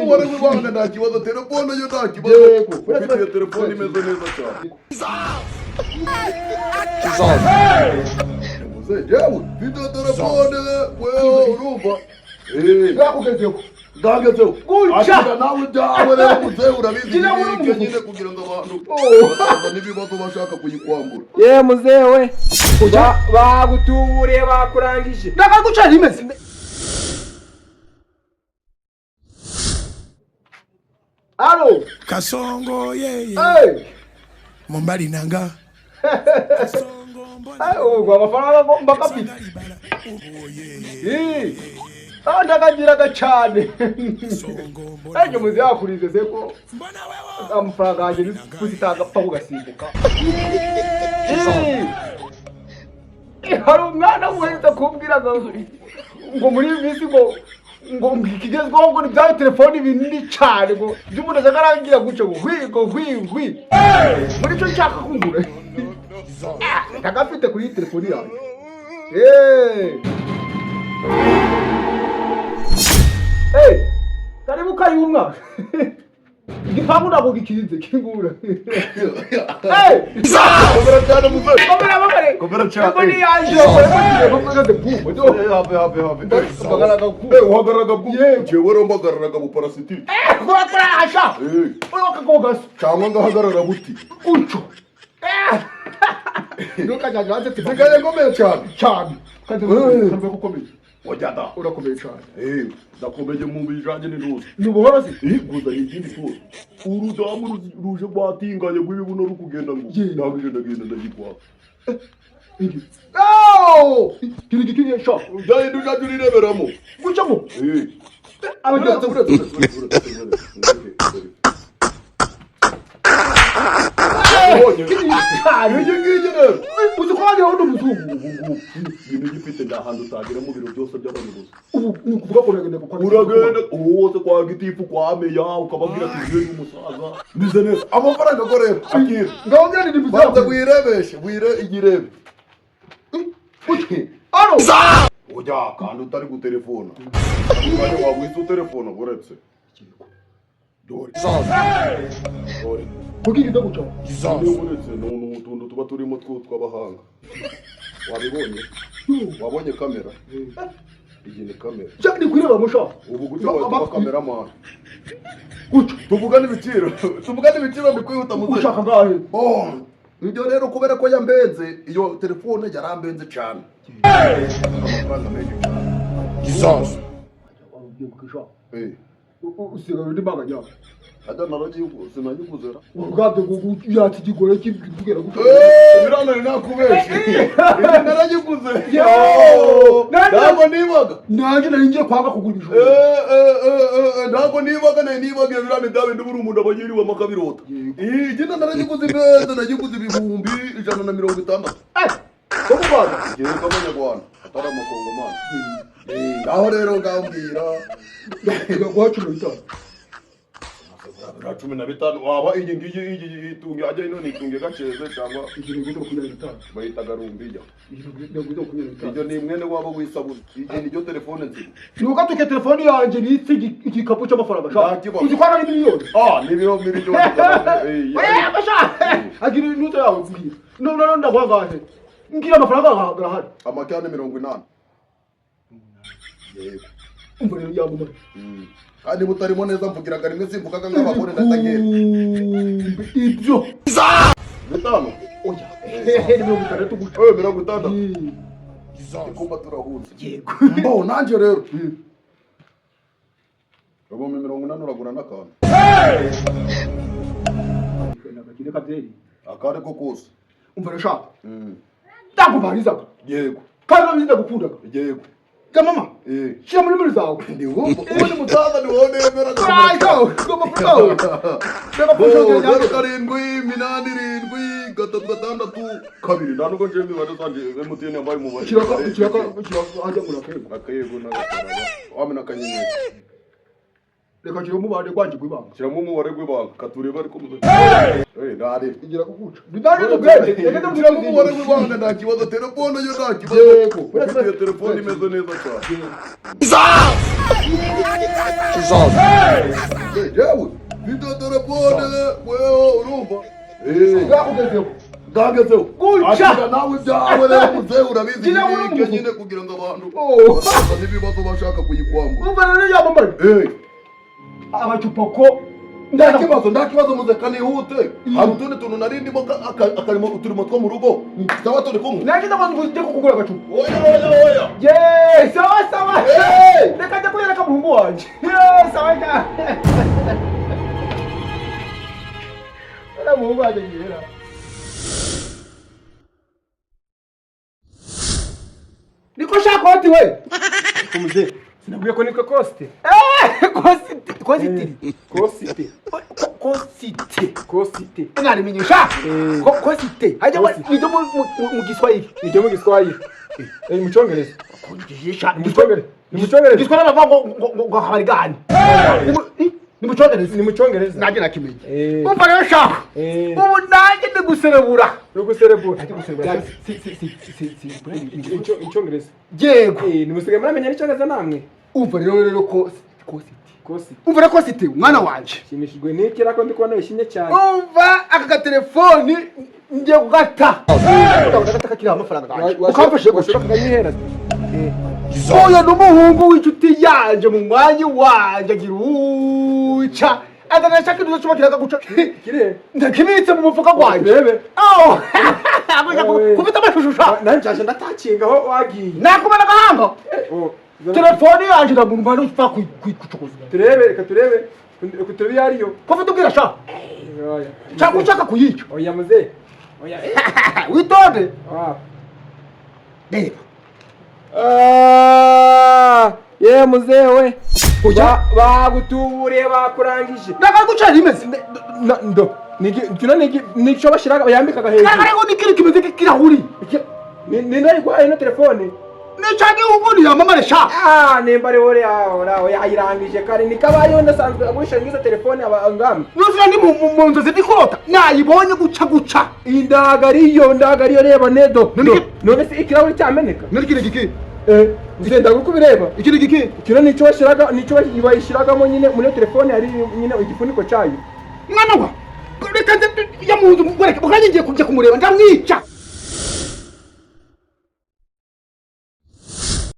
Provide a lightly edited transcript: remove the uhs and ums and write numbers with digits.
umubare w'ibanga nta kibazo, telefone yo nta kibazo. Yego, ufite telefone imeze neza cyane. Muze, jewe, mfite telefone, wewe urumva. Ngakugezeho. Ngagezeho. Guca. Ati nawe dawe rero muze urabizi nyine kugira ngo abantu baza n'ibibazo bashaka kuyikwambura. Ye muzewe. Bagutuburiye bakurangije. Ndakaguca rimeze. Alo. Kasongo ye. Hey. Mumbali nanga. Kasongo mbona. Gwa amafaranga mbakapita. Ndakagiraga cyane. Ariko muzi yakurize seko. Amafaranga yanjye kuzitanga pfa kugasimbuka. Hari umwana wese kumbwira ngo muri bisi ngo ikigezweho ngo bya telefone binini cyane ngo by'umuntu azagarangira guce ngo hwi muri cyo nshaka kungura kagafite kuri telefone yawe karibu kayumwa igipangu ntabwo gikize kingura Komera cyane muze. Komera cyane. Mboni yaje komera de bumo do Habe. bagaraga ku Uhagararaga bwo. Jewe rombagararaga mu parasitike. kurakora asha uyoka kogas Cyangwa ngahagarara buti. uco nuka jaje wanze Sigaye ngomeye cyane. kandi kambe kukomeye Wajada. urakomeye cyane Ndakomeje mu bijanye n'intuzi. nubuhoro si Guza n'ikindi tuzi. Urudamu ruje rwatinganye rw'ibibuno rukugenda ngo. Ndabije ndagenda ndagikwa. kiri sho Ujaye ndujaje urireberamo. gucamo Uretse. uzi ko hariho n'umuzungu Ibintu gifite ndahantu utagira mu biro byose by'abayobozi. ubu ni ukuvuga ko uragenda Uragenda wose kwa gitifu kwa meya ukababwira ati njye n'umusaza bize neza amafaranga akorera akira ngawongera ni banza wirebeshe igirebe alo ujya kandi utari gutelefona umwanya wawe wise utelefona uretse dore kugira ndo gucamo uretse n'utuntu tuba turimo tw'abahanga wabonye kamera iyi ni kamera cyane kureba musha ubu gutyo wa cameraman guca tuvugana ibiciro bikwihuta mu ushaka ngahe ibyo rero kubera ko yambenze iyo telefone yarambenze cyane amafaranga menshi cyane usigaye undi mbanga nyawe ajya sinagikuzera ubwabyo yati igigore kibwira guca biranari nakubeshye naragikuze ntabwo nibaga nanjye nari ngiye kwanga kugura ijoro ntabwo nibaga birane dawe ndubura umuntu abagiriwe amakabirota igenda naragikuze imeza nagikuze ibihumbi 160 ko mubaza ngiye k'amanyarwanda atari amakongomani aho rero ngambwira guha 15 15 waba iyi ngiyi itunge ajya ino nitunge gaceze cyangwa ikintu 25 bayitaga rumbijya ikintu 25 ibyo ni mwene waba wisabuna iyi ni telefone nzima nuko tuke telefone yanjye nitse igikapu cy'amafaranga Ntakibazo. uzi ko ari miliyoni ni miliyoni agira inuto yawe mbwira none ndagwangaje ngira amafaranga ahagara amakane 80 yego umva rero yamumara kandi butarimo neza mvugiraga rimwe simvugaga nk'abagore ndatagera ibyo bitano oya ni 60 guca 60 ikumba turahuza yego nanjye rero Rabo 80 uragura n'akantu nakire kabyeyi akare ko kose umva rero shaka ndagumarizaga yego kandi ndagukundaga yego mama shira muri zawe ndi wumva ubundi mutaza ni wowe nemera ayo ngoma kutawe ndaba kushaka karindwi minani irindwi gatatu gatandatu kabiri ntabwo nje mibare zanje MTN yambaye umubare kiraka ajya muri akayego n'agafaranga wamena akanyenyeri reka kiro mubande kwanje kwibanga kiramo umubare gw'ibanga katureba ariko muze ndare igira kuguca bidari n'ubwenge reka kiramo umubare gw'ibanga nta kibazo telefone yo nta kibazo ufite telefone imeze neza cyane Iza! none wewe urumva Bwakugezeho. bwagezeho Guca. atiga nawe byawe rero muzehe urabizi Gira uri nyine umuntu. nyine kugira ngo abantu Oh. basa n'ibibazo bashaka kuyikwamba Umva rero yamamaye. Amacupa ko ndakibazo muze kanihute hari utundi tuntu narindimo akarimo uturimo two mu rugo sawa turi kumwe nagize ngo ngujye kugura agacupa. oya Ye, sawa. Hey! Reka njye kuyereka muhungu wanje. Ye, sawa ka. Era muhungu wanje ngera. Niko shaka hoti we. Kumuze. Sinabwiye ko nitwa Coste. Kositi. Cosite. Ngani minyusha. Kositi. Haje nijyo mu Giswahili. Nijyo mu Giswahili. Mu Cyongereza. Kunjisha. Mu Cyongereza. Giswahili bava ngo habari gani? Ni mu Cyongereza. Ni mu Cyongereza. Nanjye nakimenye. Umva rero shaka. Ubu nanjye ndi guserebura. No guserebura. Nanjye guserebura. Icyongereza. Yego. Ni musigaye muramenya n'icyongereza namwe. Umva rero Kositi. Cosite. Umva rero Kositi umwana wanje. Shimishijwe n'iki rako ndi kubona wishimye cyane. Umva aka gatelefoni ngiye kugata. Ugata kakira amafaranga ganje. Ukamfashe gushaka kanyihera. Oya n'umuhungu w'inshuti yanje mu mwanya wanje agira uca. Adanashaka iduzo cyubakira guca. Kire. Ndakibitse mu mufuka gwanje. Bebe. Oh. Abuja kubita amashusho. Nanjye ndatakinga aho wagiye. Nakubona gahanga. Telefoni yanje ndamuntu mbana ufa kucukuza. Reka turebe yariyo. Ko mutubwira sha. Oya. Cyangwa ushaka kuyica. Oya muze. Oya. Witonde. Reba. Ye muzewe. Oya bagutuburiye bakurangije. ndakaguca rimeze. Ndo. Nico bashiraga yambikaga hejuru. Karego nikiri kimeze kirahuri. Ni ndayigwaye no telefone. Nicage ubundi yamamare sha. Nemba rero yaho yayirangije kare nikabayo ndasanzwe agurisha ngizo telefone abangami. Nuzira ndi mu nzozi ndikurota. Nayibonye guca. Indagariyo reba nedo. None se ikirahure cyameneka. Nirikire giki. Ngenda gukubireba. Ikiri giki. Kino nico bayishiragamo nyine muri telefone hari nyine igifuniko cyayo. Mwana wa. Reka yamunzu ngoreke. Ukanyigiye kujya kumureba ndamwica.